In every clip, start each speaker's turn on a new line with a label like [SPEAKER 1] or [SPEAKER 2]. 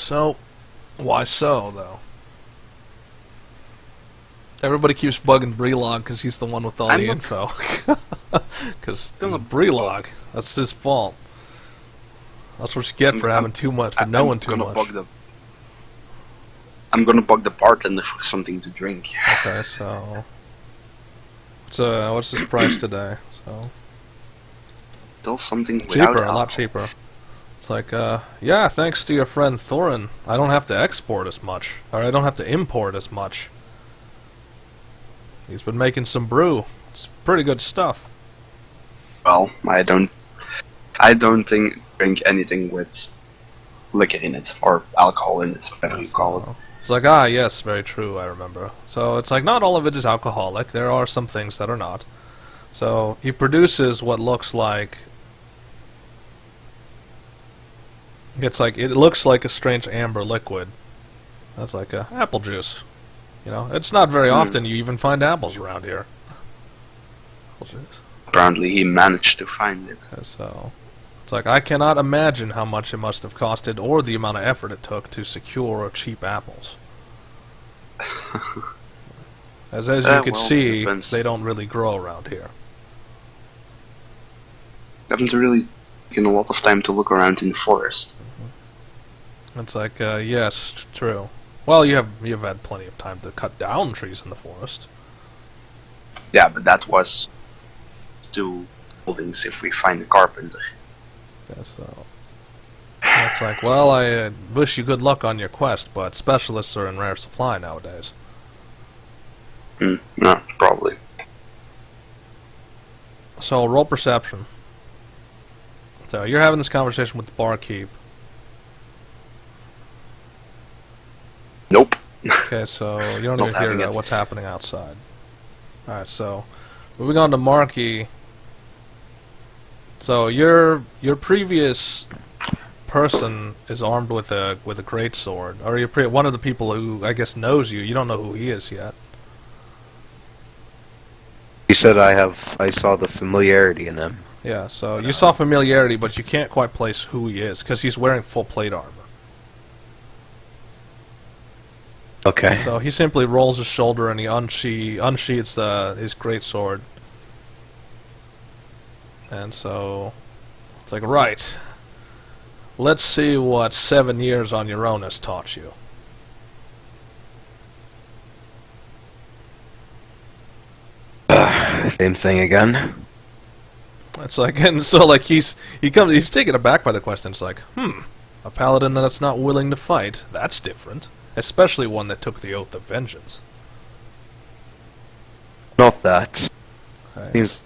[SPEAKER 1] So, why so, though? Everybody keeps bugging Brelog because he's the one with all the info. Because it's Brelog. That's his fault. That's what you get for having too much, for knowing too much.
[SPEAKER 2] I'm gonna bug the bartender for something to drink.
[SPEAKER 1] Okay, so... what's his price today? So...
[SPEAKER 2] Still something
[SPEAKER 1] cheaper, a lot cheaper. It's like, yeah, thanks to your friend Thorin, I don't have to export as much. Or I don't have to import as much. He's been making some brew. It's pretty good stuff.
[SPEAKER 2] Well, I don't drink anything with liquor in it, or alcohol in it, whatever you call it.
[SPEAKER 1] It's like, yes, very true, I remember. So it's like, not all of it is alcoholic. There are some things that are not. So he produces what looks like... it looks like a strange amber liquid. That's like apple juice. You know, it's not very often you even find apples around here. Apple juice.
[SPEAKER 2] Apparently he managed to find it.
[SPEAKER 1] So, it's like, I cannot imagine how much it must have costed or the amount of effort it took to secure cheap apples. As you can see, they don't really grow around here.
[SPEAKER 2] Haven't really taken a lot of time to look around in the forest.
[SPEAKER 1] It's like, yes, true. Well, you've had plenty of time to cut down trees in the forest.
[SPEAKER 2] Yeah, but that was 2 buildings if we find a carpenter.
[SPEAKER 1] Yeah, so it's like, well, I wish you good luck on your quest, but specialists are in rare supply nowadays.
[SPEAKER 2] No, probably.
[SPEAKER 1] So, roll perception. So, you're having this conversation with the barkeep.
[SPEAKER 2] Nope.
[SPEAKER 1] Okay, so you don't even hear what's happening outside. Alright, so moving on to Marky. So your previous person is armed with a great sword, or one of the people who I guess knows you. You don't know who he is yet.
[SPEAKER 3] He said I saw the familiarity in him.
[SPEAKER 1] Yeah, so you saw familiarity, but you can't quite place who he is because he's wearing full plate armor.
[SPEAKER 3] Okay.
[SPEAKER 1] So he simply rolls his shoulder and he unsheaths his great sword. And so it's like, right, let's see what 7 years on your own has taught you.
[SPEAKER 3] Same thing again.
[SPEAKER 1] It's like, and so like he's taken aback by the question. It's like, a paladin that's not willing to fight, that's different. Especially one that took the oath of vengeance.
[SPEAKER 3] Not that.
[SPEAKER 1] Okay.
[SPEAKER 3] Seems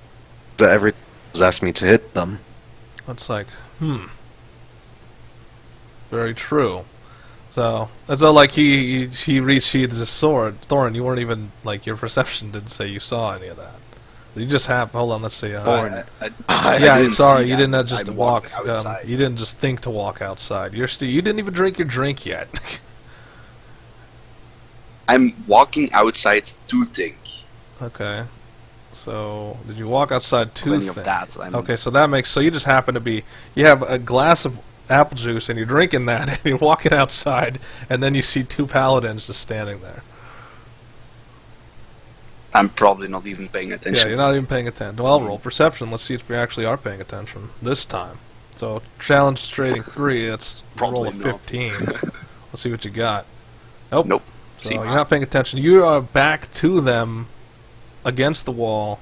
[SPEAKER 3] that everyone has asked me to hit them.
[SPEAKER 1] It's like, very true. So, it's all like he resheathes his sword. Thorin, you weren't even, like, your perception didn't say you saw any of that. You just have, hold on, let's see.
[SPEAKER 3] Thorin,
[SPEAKER 1] sorry, you didn't just walk, you didn't just think to walk outside. You didn't even drink your drink yet.
[SPEAKER 2] I'm walking outside to think.
[SPEAKER 1] Okay. So, did you walk outside to think?
[SPEAKER 2] Okay,
[SPEAKER 1] so that makes... So you just happen to be... You have a glass of apple juice, and you're drinking that, and you're walking outside, and then you see 2 paladins just standing there.
[SPEAKER 2] I'm probably not even paying attention.
[SPEAKER 1] Yeah, you're not even paying attention. Well, roll perception. Let's see if we actually are paying attention. This time. So, challenge trading 3, that's roll of 15. Let's see what you got. Nope. So you're not paying attention. You are back to them against the wall,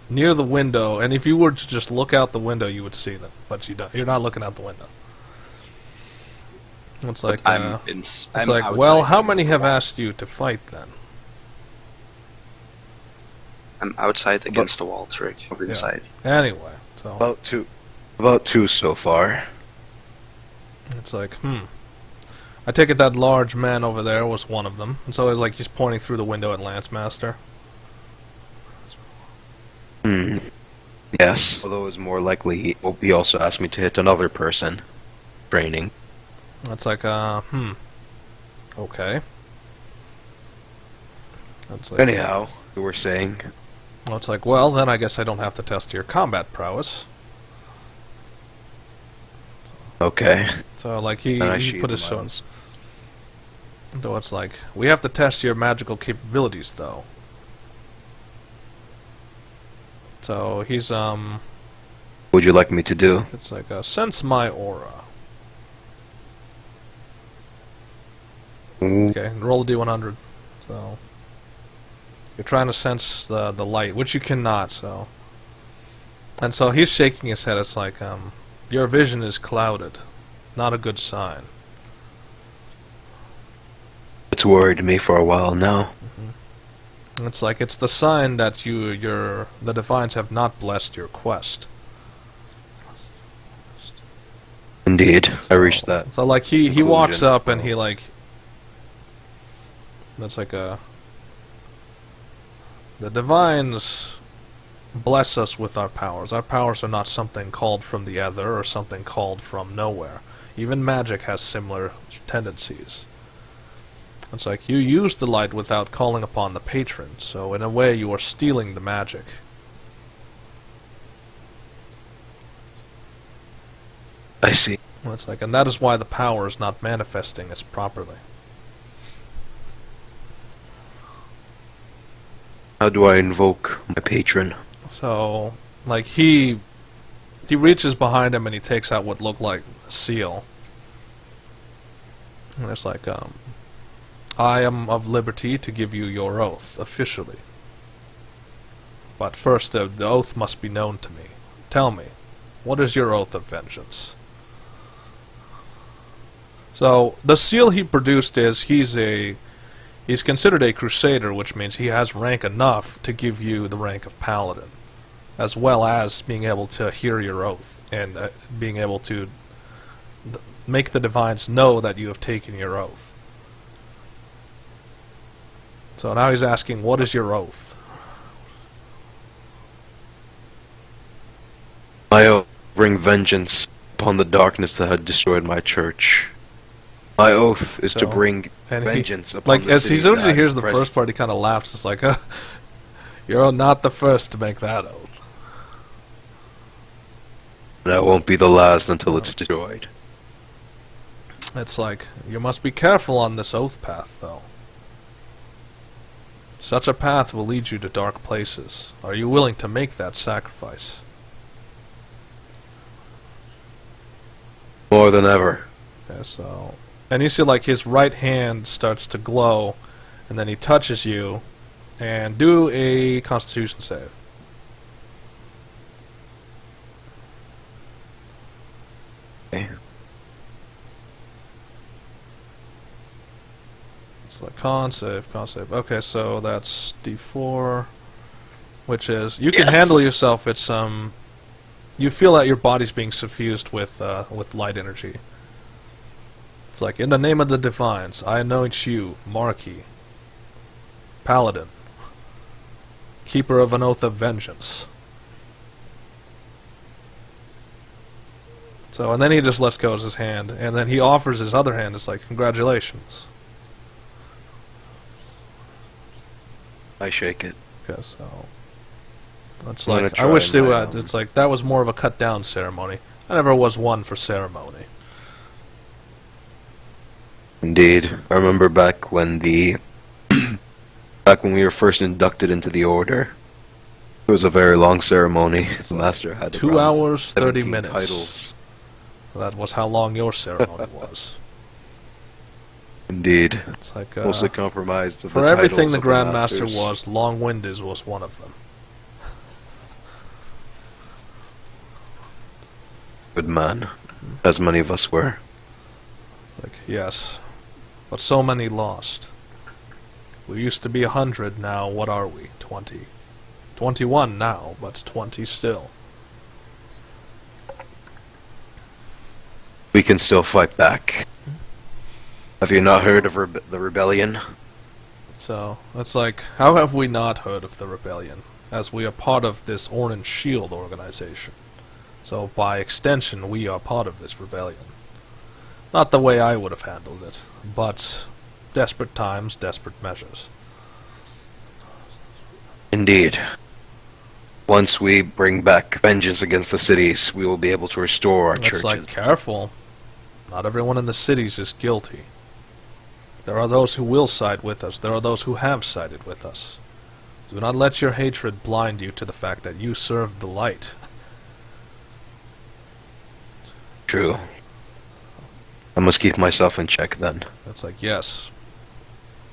[SPEAKER 1] near the window, and if you were to just look out the window, you would see them. But you don't. You're not looking out the window. It's like, well, how many have asked you to fight then?
[SPEAKER 2] I'm outside against the wall, Trick. Or inside.
[SPEAKER 1] Anyway, so
[SPEAKER 3] about two so far.
[SPEAKER 1] It's like, I take it that large man over there was one of them. And so it's like he's pointing through the window at Lancemaster.
[SPEAKER 3] Yes. Although it's more likely he also asked me to hit another person. Training.
[SPEAKER 1] That's like, okay. That's like,
[SPEAKER 3] anyhow, you were saying.
[SPEAKER 1] Well, it's like, well, then I guess I don't have to test your combat prowess.
[SPEAKER 3] Okay.
[SPEAKER 1] So, like, he put his sword. Though it's like, we have to test your magical capabilities, though. So he's,
[SPEAKER 3] What would you like me to do?
[SPEAKER 1] it's like, sense my aura. Okay, roll a d100. So, you're trying to sense the light, which you cannot, so. And so he's shaking his head, it's like, your vision is clouded. Not a good sign.
[SPEAKER 3] It's worried me for a while now.
[SPEAKER 1] It's like, it's the sign that the Divines have not blessed your quest.
[SPEAKER 3] Indeed,
[SPEAKER 1] So,
[SPEAKER 3] I reached that.
[SPEAKER 1] So like, he
[SPEAKER 3] conclusion.
[SPEAKER 1] walks up and he like, that's like the Divines bless us with our powers. Our powers are not something called from the ether or something called from nowhere. Even magic has similar tendencies. It's like, you use the light without calling upon the patron, so in a way you are stealing the magic.
[SPEAKER 3] I see.
[SPEAKER 1] It's like, and that is why the power is not manifesting as properly.
[SPEAKER 3] How do I invoke my patron?
[SPEAKER 1] So, like, he reaches behind him and he takes out what looked like a seal. And it's like, I am of liberty to give you your oath, officially. But first, the oath must be known to me. Tell me, what is your oath of vengeance? So, the seal he produced is, he's considered a crusader, which means he has rank enough to give you the rank of paladin, as well as being able to hear your oath, and being able to make the Divines know that you have taken your oath. So now he's asking, what is your oath?
[SPEAKER 3] My oath bring vengeance upon the darkness that had destroyed my church. My oath is to bring vengeance upon
[SPEAKER 1] like,
[SPEAKER 3] the
[SPEAKER 1] as
[SPEAKER 3] city
[SPEAKER 1] soon as he
[SPEAKER 3] that
[SPEAKER 1] hears the
[SPEAKER 3] oppressed-
[SPEAKER 1] first part, he kind of laughs. It's like, you're not the first to make that oath.
[SPEAKER 3] That won't be the last until it's destroyed.
[SPEAKER 1] It's like, you must be careful on this oath path, though. Such a path will lead you to dark places. Are you willing to make that sacrifice?
[SPEAKER 3] More than ever.
[SPEAKER 1] Okay, so... And you see, like, his right hand starts to glow, and then he touches you, and do a Constitution save.
[SPEAKER 3] Okay.
[SPEAKER 1] It's like con save. Okay, so that's D4, which is... You can handle yourself, it's, you feel that your body's being suffused with light energy. It's like, in the name of the Divines, I anoint you, Marquis, Paladin, Keeper of an Oath of Vengeance. So, and then he just lets go of his hand, and then he offers his other hand. It's like, congratulations.
[SPEAKER 3] I shake it.
[SPEAKER 1] Okay, so... That's
[SPEAKER 3] I'm
[SPEAKER 1] like,
[SPEAKER 3] gonna
[SPEAKER 1] I wish
[SPEAKER 3] try
[SPEAKER 1] they
[SPEAKER 3] my,
[SPEAKER 1] would, it's like, that was more of a cut-down ceremony. I never was one for ceremony.
[SPEAKER 3] Indeed. I remember back when we were first inducted into the order. It was a very long ceremony. The master had
[SPEAKER 1] 2
[SPEAKER 3] around
[SPEAKER 1] hours, 30
[SPEAKER 3] 17
[SPEAKER 1] minutes.
[SPEAKER 3] titles.
[SPEAKER 1] That was how long your ceremony was.
[SPEAKER 3] Indeed.
[SPEAKER 1] It's like,
[SPEAKER 3] Mostly compromised of
[SPEAKER 1] for
[SPEAKER 3] the
[SPEAKER 1] everything the
[SPEAKER 3] titles of
[SPEAKER 1] Grandmaster
[SPEAKER 3] masters.
[SPEAKER 1] was, long-winded was one of them.
[SPEAKER 3] Good man. As many of us were.
[SPEAKER 1] Like, yes. But so many lost. We used to be 100, now what are we? 20. 21 now, but 20 still.
[SPEAKER 3] We can still fight back. Have you not heard of the rebellion?
[SPEAKER 1] So, it's like, how have we not heard of the rebellion? As we are part of this Orange Shield organization. So, by extension, we are part of this rebellion. Not the way I would have handled it, but desperate times, desperate measures.
[SPEAKER 3] Indeed. Once we bring back vengeance against the cities, we will be able to restore our
[SPEAKER 1] It's
[SPEAKER 3] churches.
[SPEAKER 1] like, careful. Not everyone in the cities is guilty. There are those who will side with us. There are those who have sided with us. Do not let your hatred blind you to the fact that you serve the light.
[SPEAKER 3] True. I must keep myself in check then.
[SPEAKER 1] It's like, yes.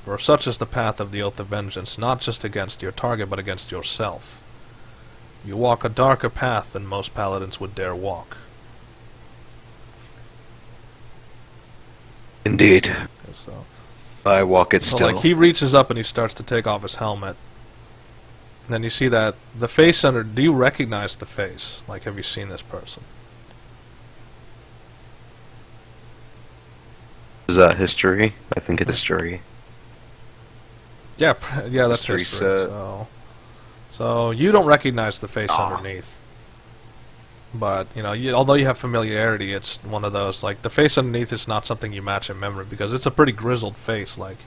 [SPEAKER 1] For such is the path of the Oath of Vengeance, not just against your target, but against yourself. You walk a darker path than most paladins would dare walk.
[SPEAKER 3] Indeed.
[SPEAKER 1] So,
[SPEAKER 3] I walk it still.
[SPEAKER 1] like, he reaches up and he starts to take off his helmet. And then you see that the face under... Do you recognize the face? Like, have you seen this person?
[SPEAKER 3] Is that history? I think it's history.
[SPEAKER 1] Yeah, yeah, that's history. So you don't recognize the face underneath. But, you know, although you have familiarity, it's one of those, like, the face underneath is not something you match in memory, because it's a pretty grizzled face, like...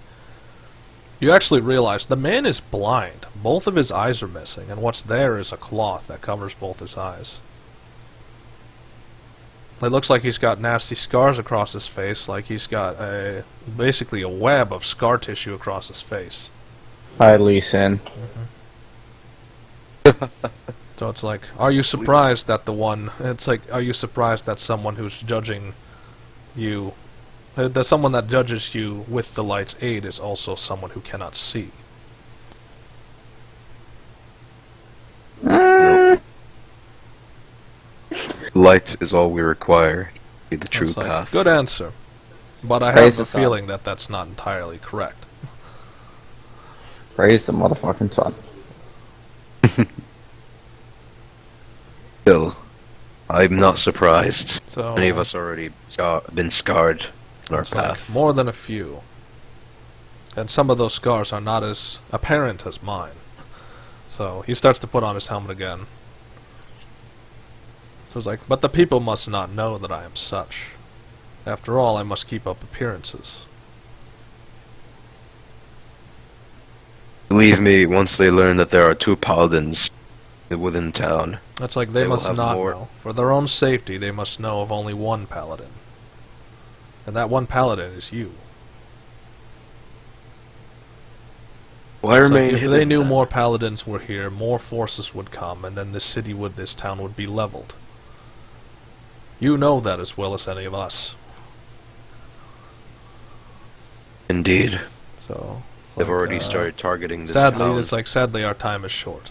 [SPEAKER 1] You actually realize the man is blind. Both of his eyes are missing, and what's there is a cloth that covers both his eyes. It looks like he's got nasty scars across his face, like he's got basically a web of scar tissue across his face.
[SPEAKER 4] Hi, Lee Sin.
[SPEAKER 1] So it's like, are you surprised that are you surprised that someone who's judging you, that someone that judges you with the light's aid is also someone who cannot see?
[SPEAKER 3] Light is all we require to be the true
[SPEAKER 1] It's like,
[SPEAKER 3] path.
[SPEAKER 1] good answer. But I
[SPEAKER 4] Praise
[SPEAKER 1] have a
[SPEAKER 4] the sun.
[SPEAKER 1] feeling that that's not entirely correct.
[SPEAKER 4] Praise the motherfucking sun.
[SPEAKER 3] Still, I'm not surprised.
[SPEAKER 1] So
[SPEAKER 3] Many of us already been scarred on our
[SPEAKER 1] it's like
[SPEAKER 3] path.
[SPEAKER 1] more than a few. And some of those scars are not as apparent as mine. So he starts to put on his helmet again. So it's like, but the people must not know that I am such. After all, I must keep up appearances.
[SPEAKER 3] Believe me, once they learn that there are 2 paladins within town,
[SPEAKER 1] It's like they
[SPEAKER 3] They will
[SPEAKER 1] must
[SPEAKER 3] have
[SPEAKER 1] not
[SPEAKER 3] more.
[SPEAKER 1] know. For their own safety, they must know of only one paladin. And that one paladin is you.
[SPEAKER 3] well, I
[SPEAKER 1] It's like,
[SPEAKER 3] remain
[SPEAKER 1] if
[SPEAKER 3] hidden
[SPEAKER 1] they knew
[SPEAKER 3] then.
[SPEAKER 1] more paladins were here, more forces would come, and then this town would be leveled. You know that as well as any of us.
[SPEAKER 3] Indeed.
[SPEAKER 1] So
[SPEAKER 3] They've
[SPEAKER 1] like,
[SPEAKER 3] already started targeting this
[SPEAKER 1] sadly,
[SPEAKER 3] town.
[SPEAKER 1] it's like sadly our time is short.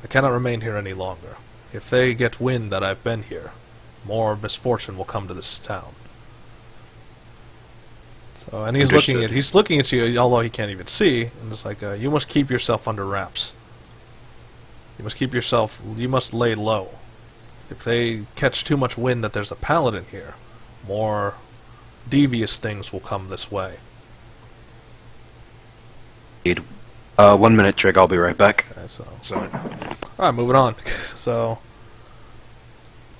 [SPEAKER 1] I cannot remain here any longer. If they get wind that I've been here, more misfortune will come to this town. So, and he's looking at you, although he can't even see, and it's like, you must keep yourself under wraps. You must lay low. If they catch too much wind that there's a paladin here, more devious things will come this way.
[SPEAKER 3] Indeed. 1 minute, Trig. I'll be right back.
[SPEAKER 1] Okay, so
[SPEAKER 3] Sorry.
[SPEAKER 1] alright, moving on. So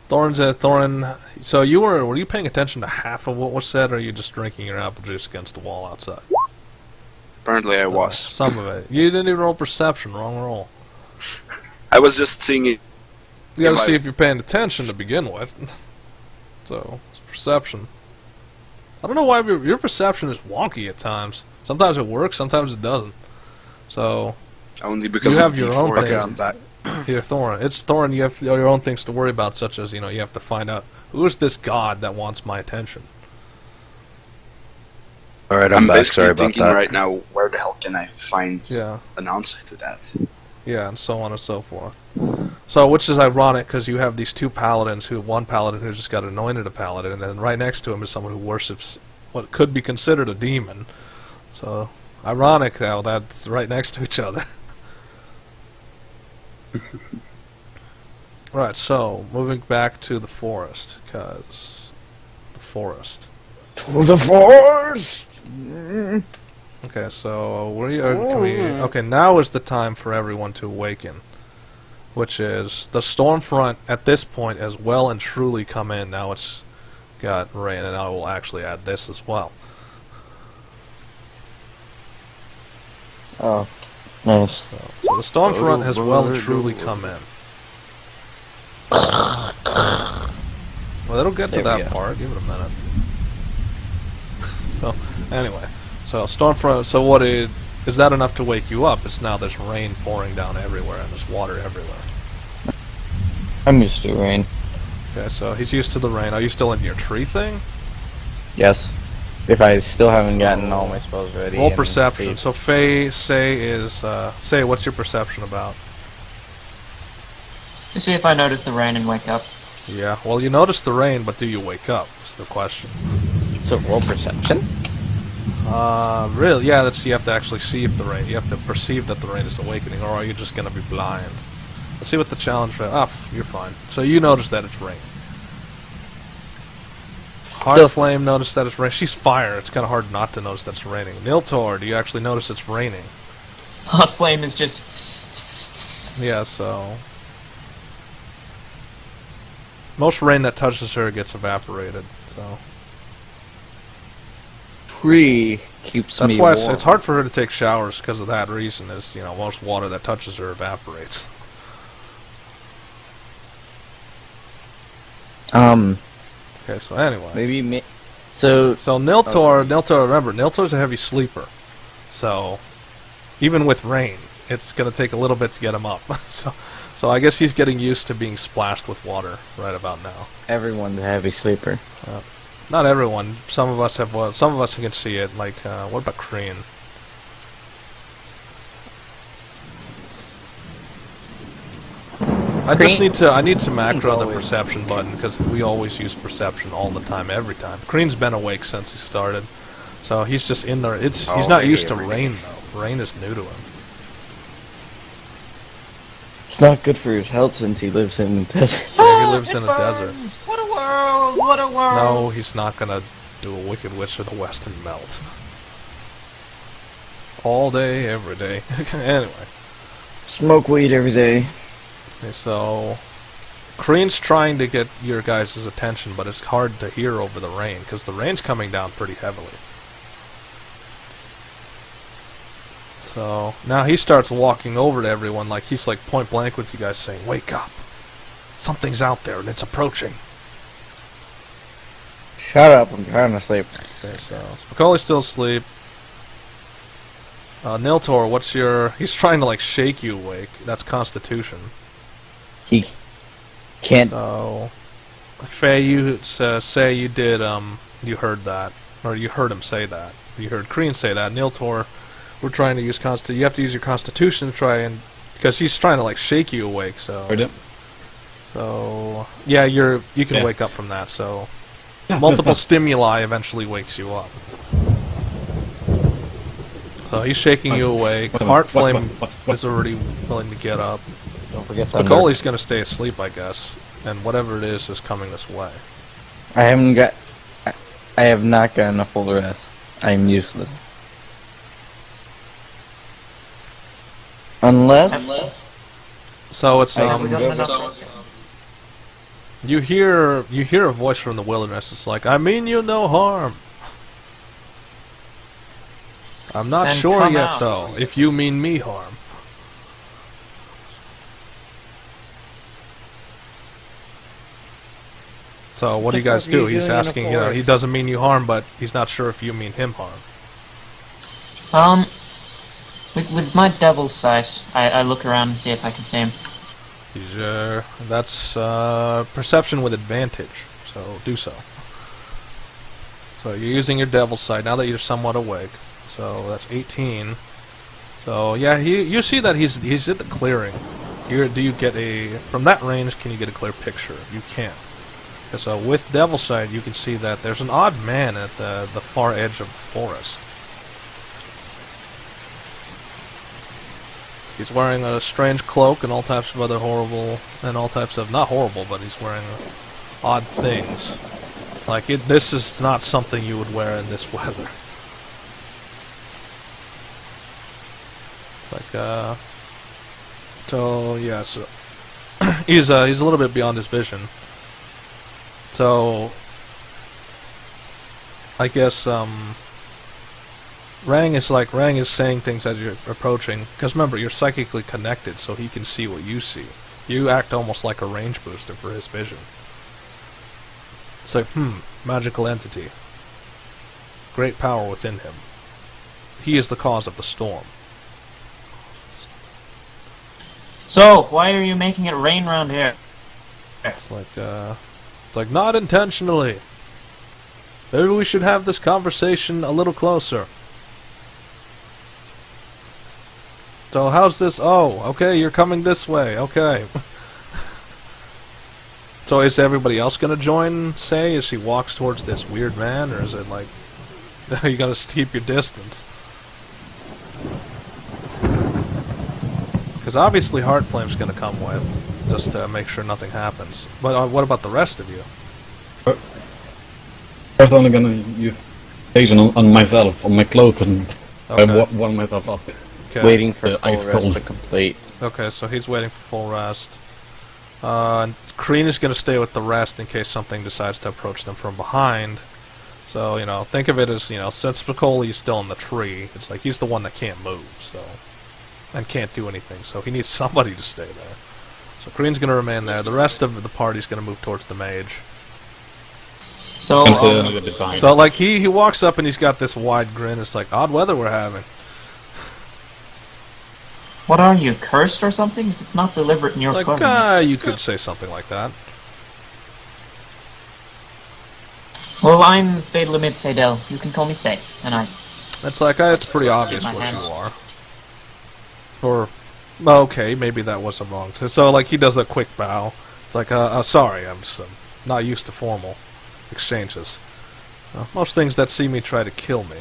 [SPEAKER 1] Thorin, so were you paying attention to half of what was said, or are you just drinking your apple juice against the wall outside?
[SPEAKER 2] Apparently I was.
[SPEAKER 1] Some of it. You didn't even roll perception, wrong roll.
[SPEAKER 2] I was just seeing it.
[SPEAKER 1] You gotta
[SPEAKER 2] Yeah,
[SPEAKER 1] see if you're paying attention to begin with. So, it's perception. I don't know why your perception is wonky at times. Sometimes it works, sometimes it doesn't. So,
[SPEAKER 2] Only because
[SPEAKER 1] you have
[SPEAKER 2] of
[SPEAKER 1] your own
[SPEAKER 2] D4.
[SPEAKER 3] Okay,
[SPEAKER 1] things.
[SPEAKER 3] I'm back.
[SPEAKER 1] Here, Thorin. It's Thorin, you have your own things to worry about, such as, you have to find out, who is this god that wants my attention?
[SPEAKER 3] Alright,
[SPEAKER 2] I'm
[SPEAKER 3] back.
[SPEAKER 2] basically
[SPEAKER 3] Sorry about
[SPEAKER 2] thinking
[SPEAKER 3] that.
[SPEAKER 2] right now, where the hell can I find
[SPEAKER 1] Yeah.
[SPEAKER 2] an answer to that?
[SPEAKER 1] Yeah, and so on and so forth. So, which is ironic, because you have these 2 paladins, one paladin who just got anointed a paladin, and then right next to him is someone who worships what could be considered a demon. So, ironic how that's right next to each other. Right, so, moving back to the forest, because... The forest.
[SPEAKER 4] To the forest!
[SPEAKER 1] Okay, so, okay, now is the time for everyone to awaken. Which is, the storm front, at this point, has well and truly come in. Now it's got rain, and I will actually add this as well.
[SPEAKER 4] Oh, nice.
[SPEAKER 1] So the storm front has well and truly come in. Well, it'll get to
[SPEAKER 4] There we
[SPEAKER 1] that
[SPEAKER 4] go.
[SPEAKER 1] part. Give it a minute. So, anyway. So Stormfront. So what is that enough to wake you up? It's now there's rain pouring down everywhere and there's water everywhere.
[SPEAKER 4] I'm used to rain.
[SPEAKER 1] Okay, so he's used to the rain. Are you still in your tree thing?
[SPEAKER 4] Yes. If I still haven't gotten all my spells ready.
[SPEAKER 1] Roll
[SPEAKER 4] and
[SPEAKER 1] perception.
[SPEAKER 4] sleep.
[SPEAKER 1] So Say, what's your perception about?
[SPEAKER 5] To see if I notice the rain and wake up.
[SPEAKER 1] Yeah, well, you notice the rain, but do you wake up? Is the question.
[SPEAKER 4] So roll perception?
[SPEAKER 1] Really? Yeah, you have to actually see if the rain. You have to perceive that the rain is awakening, or are you just gonna be blind? Let's see what the challenge. You're fine. So you notice that it's raining. Hard Flame noticed that it's raining. She's fire. It's kind of hard not to notice that it's raining. Niltaor, do you actually notice it's raining?
[SPEAKER 5] Hot flame is just...
[SPEAKER 1] Yeah, so... Most rain that touches her gets evaporated, so...
[SPEAKER 4] Tree keeps me
[SPEAKER 1] That's why
[SPEAKER 4] warm.
[SPEAKER 1] it's hard for her to take showers because of that reason, is, most water that touches her evaporates. Okay, so anyway.
[SPEAKER 4] So
[SPEAKER 1] Niltaor, remember, Niltaor's a heavy sleeper. So, even with rain, it's going to take a little bit to get him up. So I guess he's getting used to being splashed with water right about now.
[SPEAKER 4] everyone's a heavy sleeper.
[SPEAKER 1] Not everyone. Some of us can see it. Like, what about Kreen? I need to macro the perception button because we always use perception all the time, every time. Kreen's been awake since he started, so he's just in there. He's not used to rain though. Rain is new to him.
[SPEAKER 4] It's not good for his health since he lives in the desert.
[SPEAKER 1] Yeah, he lives in a desert.
[SPEAKER 5] What a world! What a world!
[SPEAKER 1] No, he's not gonna do a Wicked Witch of the West and melt. All day, every day. Anyway.
[SPEAKER 4] Smoke weed every day.
[SPEAKER 1] Okay, so... Kreen's trying to get your guys' attention, but it's hard to hear over the rain, because the rain's coming down pretty heavily. So, now he starts walking over to everyone, like he's like point blank with you guys saying, "Wake up! Something's out there and it's approaching."
[SPEAKER 4] Shut up, I'm trying to sleep.
[SPEAKER 1] Okay, so Spicoli's still asleep. Niltaor, he's trying to like shake you awake. That's Constitution.
[SPEAKER 4] He can't.
[SPEAKER 1] So, Faye, you say you did, you heard that. Or you heard him say that. You heard Kreen say that. Niltaor, we're trying to use you have to use your Constitution to try and... Because he's trying to, like, shake you awake, so... So... Yeah, you can wake up from that, so... Multiple stimuli eventually wakes you up. So he's shaking you awake. Heart Flame is already willing to get up.
[SPEAKER 4] Don't forget
[SPEAKER 1] Spicoli's gonna stay asleep, I guess. And whatever it is coming this way.
[SPEAKER 4] I have not gotten a full rest. I'm useless. Unless
[SPEAKER 1] So it's
[SPEAKER 5] We got enough.
[SPEAKER 1] you hear a voice from the wilderness. It's like, "I mean you no harm." I'm not
[SPEAKER 5] Then
[SPEAKER 1] sure
[SPEAKER 5] come
[SPEAKER 1] yet
[SPEAKER 5] out.
[SPEAKER 1] though if you mean me harm. So what do you guys do? He's asking, he doesn't mean you harm, but he's not sure if you mean him harm.
[SPEAKER 5] With my devil's sight, I look around and see if I can see him.
[SPEAKER 1] That's perception with advantage, so do so. So you're using your devil's sight now that you're somewhat awake. So that's 18. So yeah, you see that he's at the clearing. Do you get from that range? Can you get a clear picture? You can't. So with devil's sight, you can see that there's an odd man at the far edge of the forest. He's wearing a strange cloak and all types of other not horrible, but he's wearing odd things. Like, this is not something you would wear in this weather. Like, so, yeah, so, he's a little bit beyond his vision. So, I guess, Rang is saying things as you're approaching, because remember, you're psychically connected, so he can see what you see. You act almost like a range booster for his vision. It's like, magical entity. Great power within him. he is the cause of the storm.
[SPEAKER 5] So, why are you making it rain around here?
[SPEAKER 1] It's like not intentionally. Maybe we should have this conversation a little closer. So how's this? Oh, okay, you're coming this way. Okay. So is everybody else gonna join, say, as she walks towards this weird man, or is it like, you gotta keep your distance? Because obviously Heartflame's gonna come with, just to make sure nothing happens. But what about the rest of you?
[SPEAKER 6] I was only gonna use station on myself, on my clothes, and
[SPEAKER 1] Okay.
[SPEAKER 6] warm myself up.
[SPEAKER 1] Okay.
[SPEAKER 4] Waiting for full
[SPEAKER 6] ice
[SPEAKER 4] rest
[SPEAKER 6] cold.
[SPEAKER 4] to complete.
[SPEAKER 1] Okay, so he's waiting for full rest. And Kreen is going to stay with the rest in case something decides to approach them from behind. So, you know, think of it as, you know, since Spicoli's still in the tree, it's like he's the one that can't move, so... and can't do anything, so he needs somebody to stay there. So Kreen's going to remain there. The rest of the party's going to move towards the mage.
[SPEAKER 5] So,
[SPEAKER 1] So, like, he walks up and he's got this wide grin. It's like, odd weather we're having.
[SPEAKER 5] what are you, cursed or something? If it's not deliberate in your
[SPEAKER 1] Like,
[SPEAKER 5] cousin.
[SPEAKER 1] you could say something like that.
[SPEAKER 5] Well, I'm Fatal Amid Seidel. You can call me Say, and I...
[SPEAKER 1] It's like, it's pretty obvious
[SPEAKER 5] my
[SPEAKER 1] what
[SPEAKER 5] hands.
[SPEAKER 1] you are. Or, okay, maybe that wasn't wrong. So, like, he does a quick bow. It's like, sorry, I'm just not used to formal exchanges. Most things that see me try to kill me.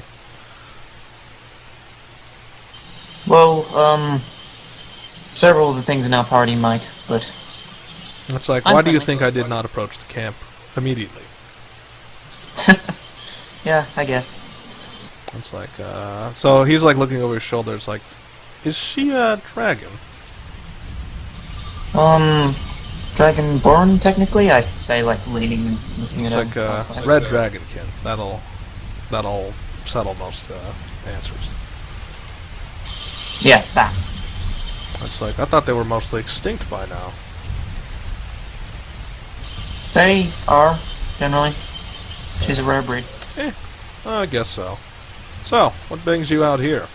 [SPEAKER 5] Well, several of the things in our party might, but...
[SPEAKER 1] It's like,
[SPEAKER 5] I'm
[SPEAKER 1] why do you
[SPEAKER 5] friendly.
[SPEAKER 1] think I did not approach the camp immediately?
[SPEAKER 5] yeah, I guess.
[SPEAKER 1] It's like, so he's like looking over his shoulder. It's like, is she a dragon?
[SPEAKER 5] Dragonborn, technically? I'd say, like, leaning and looking
[SPEAKER 1] It's
[SPEAKER 5] at
[SPEAKER 1] like
[SPEAKER 5] him.
[SPEAKER 1] red dragonkin. That'll settle most answers.
[SPEAKER 5] Yeah, that.
[SPEAKER 1] It's like, I thought they were mostly extinct by now.
[SPEAKER 5] They are, generally. She's a rare breed.
[SPEAKER 1] I guess so. So, what brings you out here?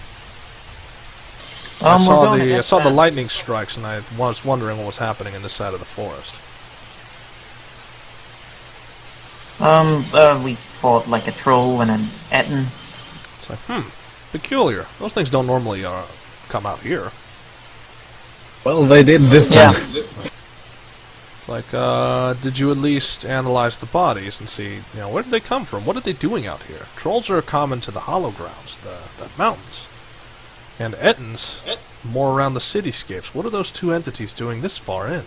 [SPEAKER 5] We're
[SPEAKER 1] I
[SPEAKER 5] going to
[SPEAKER 1] I
[SPEAKER 5] get
[SPEAKER 1] saw the
[SPEAKER 5] that.
[SPEAKER 1] lightning strikes, and I was wondering what was happening in this side of the forest.
[SPEAKER 5] We fought like a troll and an Etten.
[SPEAKER 1] It's like, peculiar. Those things don't normally come out here.
[SPEAKER 6] Well, they did this
[SPEAKER 5] Yeah.
[SPEAKER 6] time.
[SPEAKER 1] It's like, did you at least analyze the bodies and see, you know, where did they come from? What are they doing out here? Trolls are common to the hollow grounds, the mountains. And Ettins, more around the cityscapes. What are those two entities doing this far in?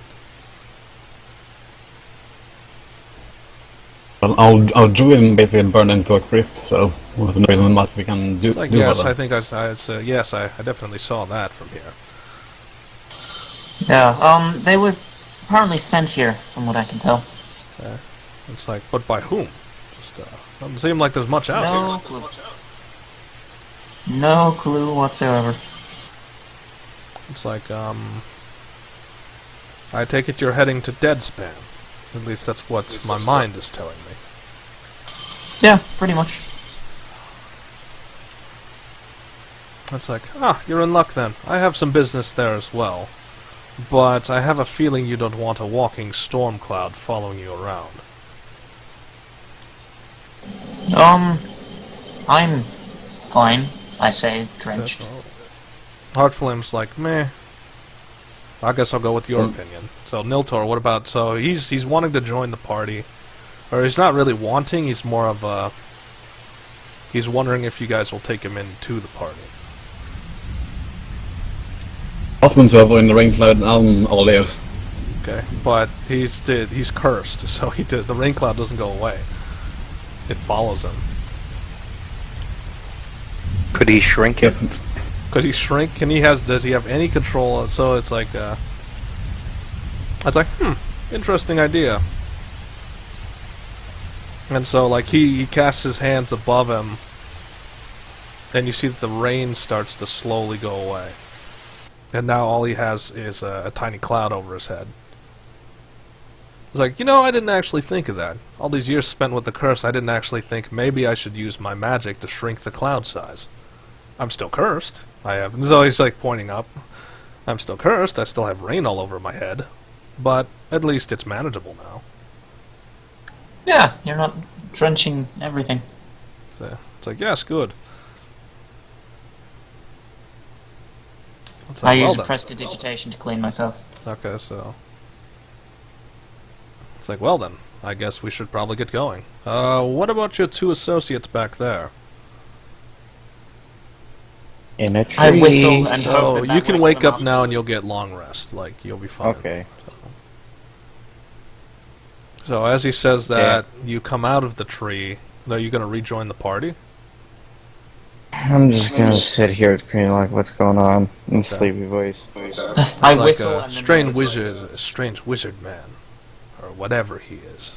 [SPEAKER 6] Well, our druid basically burned into a crisp, so there's not really much we can do.
[SPEAKER 1] It's like,
[SPEAKER 6] do
[SPEAKER 1] yes,
[SPEAKER 6] about
[SPEAKER 1] I
[SPEAKER 6] that.
[SPEAKER 1] think yes, I definitely saw that from here.
[SPEAKER 5] Yeah, they were apparently sent here, from what I can tell.
[SPEAKER 1] It's like, but by whom? Just doesn't seem like there's much out
[SPEAKER 5] No
[SPEAKER 1] here.
[SPEAKER 5] clue. No clue whatsoever.
[SPEAKER 1] It's like, I take it you're heading to Deadspan. At least that's what my mind is telling me.
[SPEAKER 5] Yeah, pretty much.
[SPEAKER 1] It's like, you're in luck then. I have some business there as well. But I have a feeling you don't want a walking storm cloud following you around.
[SPEAKER 5] I'm fine, I say, drenched.
[SPEAKER 1] Heartflame's like, meh. I guess I'll go with your opinion. So, Niltaor, what about... So, he's wanting to join the party. Or he's not really wanting, he's more of a... He's wondering if you guys will take him into the party.
[SPEAKER 6] Husbands over in the rain cloud and all layers.
[SPEAKER 1] Okay, but he's cursed, so the rain cloud doesn't go away. It follows him.
[SPEAKER 3] Could he shrink it?
[SPEAKER 1] Could he shrink? Does he have any control? So it's like, interesting idea. And so, like, he casts his hands above him, and you see that the rain starts to slowly go away. And now all he has is a tiny cloud over his head. It's like, I didn't actually think of that. All these years spent with the curse, I didn't actually think maybe I should use my magic to shrink the cloud size. I'm still cursed. I have. So he's like pointing up. I'm still cursed. I still have rain all over my head, but at least it's manageable now.
[SPEAKER 5] Yeah, you're not drenching everything.
[SPEAKER 1] So it's like, yes, good. It's
[SPEAKER 5] I
[SPEAKER 1] like,
[SPEAKER 5] use
[SPEAKER 1] well then.
[SPEAKER 5] prestidigitation to clean myself.
[SPEAKER 1] Okay, so it's like, well then, I guess we should probably get going. What about your two associates back there?
[SPEAKER 4] In a tree.
[SPEAKER 5] I whistle and hope
[SPEAKER 1] Oh,
[SPEAKER 5] that
[SPEAKER 1] you can
[SPEAKER 5] wakes
[SPEAKER 1] wake
[SPEAKER 5] them
[SPEAKER 1] up now and you'll get long rest. Like, you'll be fine.
[SPEAKER 4] Okay.
[SPEAKER 1] So as he says that, you come out of the tree. Are you going to rejoin the party?
[SPEAKER 4] I'm just gonna sit here at Green like, what's going on? In sleepy voice.
[SPEAKER 5] I
[SPEAKER 1] It's like
[SPEAKER 5] whistle
[SPEAKER 1] a
[SPEAKER 5] and then
[SPEAKER 1] strange wizard man, or whatever he is.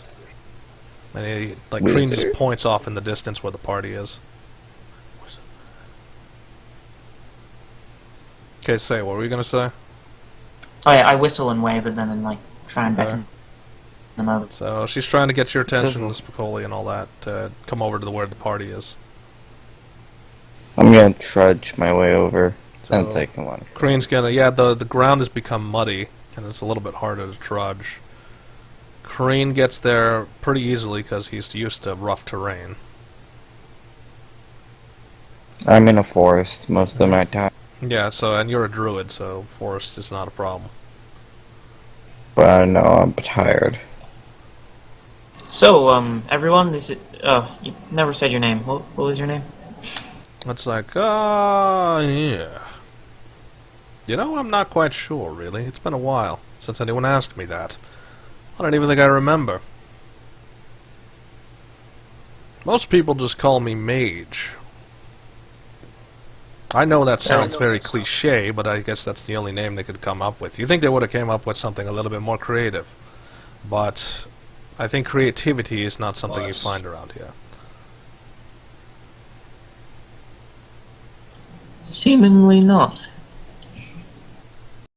[SPEAKER 1] And he, like,
[SPEAKER 4] Wizard.
[SPEAKER 1] Kreen just points off in the distance where the party is. Okay, say, what were you gonna say?
[SPEAKER 5] Oh yeah, I whistle and wave at them and like try and beckon them over.
[SPEAKER 1] So she's trying to get your attention,
[SPEAKER 4] Just-
[SPEAKER 1] Spicoli and all that, to come over to where the party is.
[SPEAKER 4] I'm gonna trudge my way over and
[SPEAKER 1] So-
[SPEAKER 4] say, come on.
[SPEAKER 1] Kreen's gonna, yeah, the ground has become muddy, and it's a little bit harder to trudge. Kreen gets there pretty easily because he's used to rough terrain.
[SPEAKER 4] I'm in a forest most of my time,
[SPEAKER 1] Yeah, so, and you're a druid, so forest is not a problem.
[SPEAKER 4] but I know I'm tired.
[SPEAKER 5] So, everyone, is it? Oh, you never said your name. What was your name?
[SPEAKER 1] It's like, yeah. You know, I'm not quite sure, really. It's been a while since anyone asked me that. I don't even think I remember. Most people just call me Mage. I know that sounds very cliche, but I guess that's the only name they could come up with. You think they would have came up with something a little bit more creative. But I think creativity is not something you find around here.
[SPEAKER 5] Seemingly not.